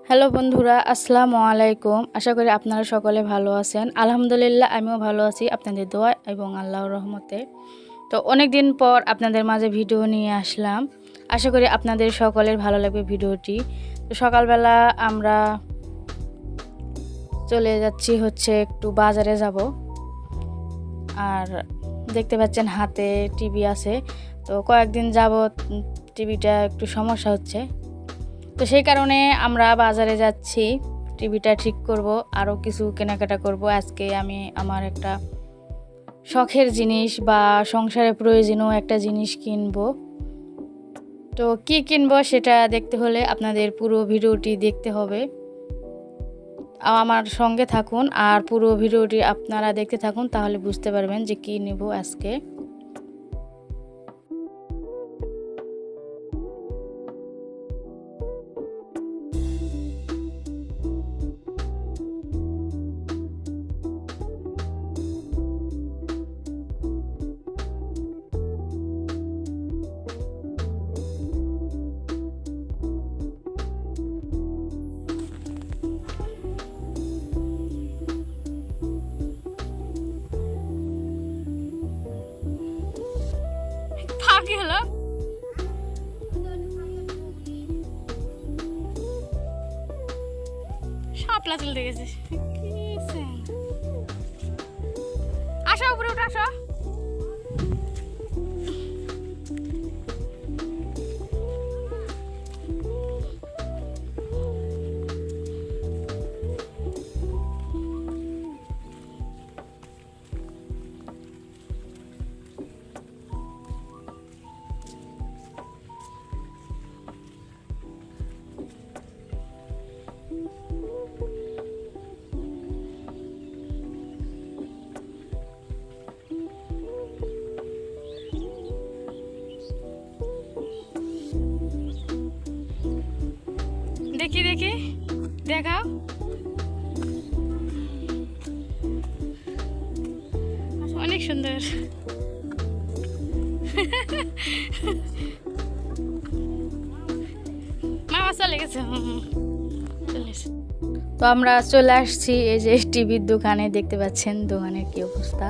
Hello বন্ধুরা, আসসালামু আলাইকুম। আশা করি আপনারা সকলে ভালো আছেন। আলহামদুলিল্লাহ আমিও ভালো আছি আপনাদের দোয়া এবং আল্লাহর রহমতে। তো অনেক দিন পর আপনাদের মাঝে ভিডিও নিয়ে আসলাম। আশা করি আপনাদের সকলের ভালো লাগবে ভিডিওটি। তো সকালবেলা আমরা চলে যাচ্ছি একটু বাজারে যাব। আর দেখতে পাচ্ছেন হাতে টিভি আছে। তো কয়েকদিন যাবত টিভিটা একটু সমস্যা হচ্ছে। তো সেই কারণে আমরা বাজারে যাচ্ছি, টিভিটা ঠিক করব, আরও কিছু কেনাকাটা করব। আজকে আমি আমার একটা শখের জিনিস বা সংসারে প্রয়োজনীয় একটা জিনিস কিনবো। তো কি কিনবো সেটা দেখতে হলে আপনাদের পুরো ভিডিওটি দেখতে হবে। আমার সঙ্গে থাকুন আর পুরো ভিডিওটি আপনারা দেখতে থাকুন, তাহলে বুঝতে পারবেন যে কি নেব আজকে। কি হলো? শাপলা তুলতে গেছিস? আসো উপরে উঠে আসো। দেখি দেখি দেখাও। অনেক সুন্দর। মামা চলে গেছে। তো আমরা চলে আসছি এই যে টিভির দোকানে, দেখতে পাচ্ছেন দোকানের কি অবস্থা।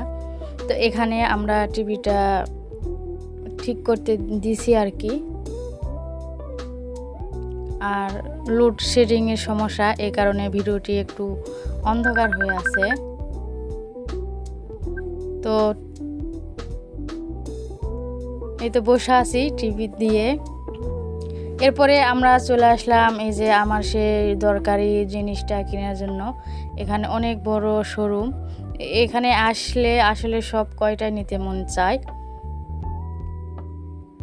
তো এখানে আমরা টিভিটা ঠিক করতে দিছি আর কি। আর লোডশেডিংয়ের সমস্যা, এই কারণে ভিডিওটি একটু অন্ধকার হয়ে আছে। তো এই তো বসে আছি টিভি দিয়ে। এরপরে আমরা চলে আসলাম এই যে আমার সেই দরকারি জিনিসটা কেনার জন্য। এখানে অনেক বড় শোরুম। এখানে আসলে আসলে সব কয়টাই নিতে মন চায়।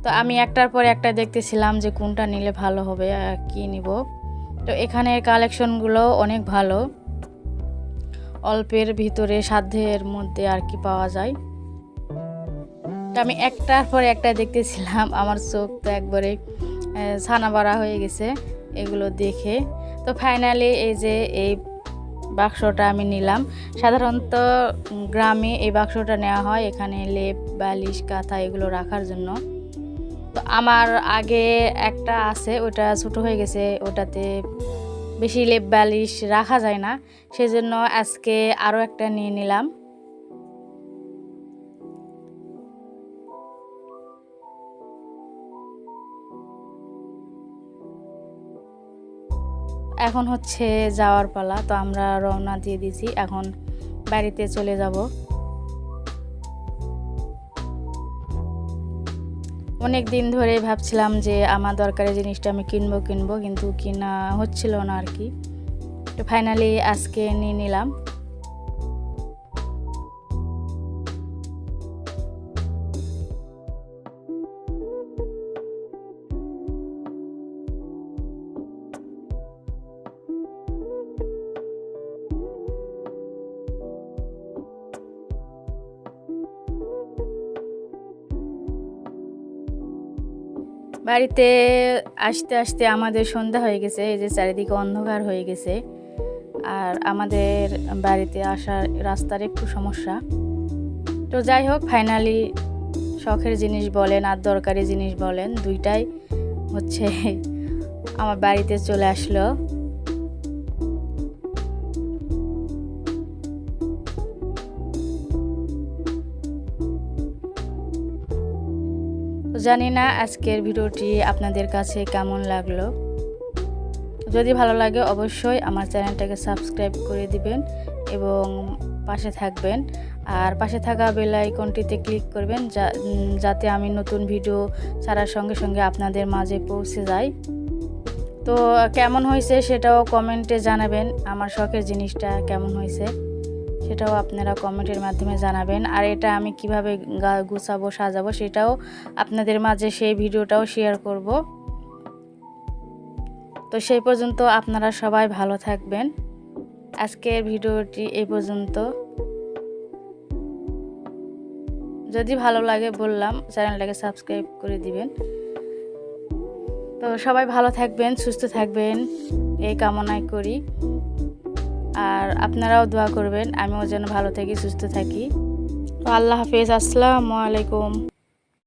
তো আমি একটার পর একটা দেখতেছিলাম যে কোনটা নিলে ভালো হবে আর কি নিব। তো এখানে কালেকশনগুলো অনেক ভালো, অল্পের ভিতরে সাধ্যের মধ্যে আর কি পাওয়া যায়। তো আমি একটার পর একটা দেখতেছিলাম, আমার চোখ তো একবারে ছানা বাড়া হয়ে গেছে এগুলো দেখে। তো ফাইনালি এই যে এই বাক্সটা আমি নিলাম। সাধারণত গ্রামে এই বাক্সটা নেওয়া হয়, এখানে লেপ বালিশ কাঁথা এগুলো রাখার জন্য। তো আমার আগে একটা আছে, ওটা ছোট হয়ে গেছে, ওটাতে বেশি লেপ বালিশ রাখা যায় না, সেজন্য আজকে আরও একটা নিয়ে নিলাম। এখন যাওয়ার পালা। তো আমরা রওনা দিয়ে দিয়েছি, এখন বাড়িতে চলে যাব। অনেক দিন ধরে ভাবছিলাম যে আমার দরকারি জিনিসটা আমি কিনবো কিন্তু কিনা হচ্ছিল না আর কি। তো ফাইনালি আজকে নিয়ে নিলাম। বাড়িতে আসতে আসতে আমাদের সন্ধ্যা হয়ে গেছে, এই যে চারিদিকে অন্ধকার হয়ে গেছে। আর আমাদের বাড়িতে আসার রাস্তার একটু সমস্যা। তো যাই হোক, ফাইনালি শখের জিনিস বলেন আর দরকারি জিনিস বলেন, দুইটাই আমার বাড়িতে চলে আসলো। জানি না আজকের ভিডিওটি আপনাদের কাছে কেমন লাগলো। যদি ভালো লাগে অবশ্যই আমার চ্যানেলটাকে সাবস্ক্রাইব করে দিবেন এবং পাশে থাকবেন। আর পাশে থাকা বেল আইকনটিতে ক্লিক করবেন যাতে আমি নতুন ভিডিও ছাড়ার সঙ্গে সঙ্গে আপনাদের মাঝে পৌঁছে যায়। তো কেমন হয়েছে সেটাও কমেন্টে জানাবেন। আমার শখের জিনিসটা কেমন হয়েছে সেটাও আপনারা কমেন্টের মাধ্যমে জানাবেন। আর এটা আমি কিভাবে গুছাবো সাজাবো সেটাও আপনাদের মাঝে সেই ভিডিওটাও শেয়ার করব। তো সেই পর্যন্ত আপনারা সবাই ভালো থাকবেন। আজকের ভিডিওটি এই পর্যন্ত। যদি ভালো লাগে বললাম চ্যানেলটাকে সাবস্ক্রাইব করে দিবেন। তো সবাই ভালো থাকবেন, সুস্থ থাকবেন এই কামনাই করি। আর আপনারাও দোয়া করবেন আমিও যেন ভালো থাকি, সুস্থ থাকি। তো আল্লাহ হাফেজ, আসসালামু আলাইকুম।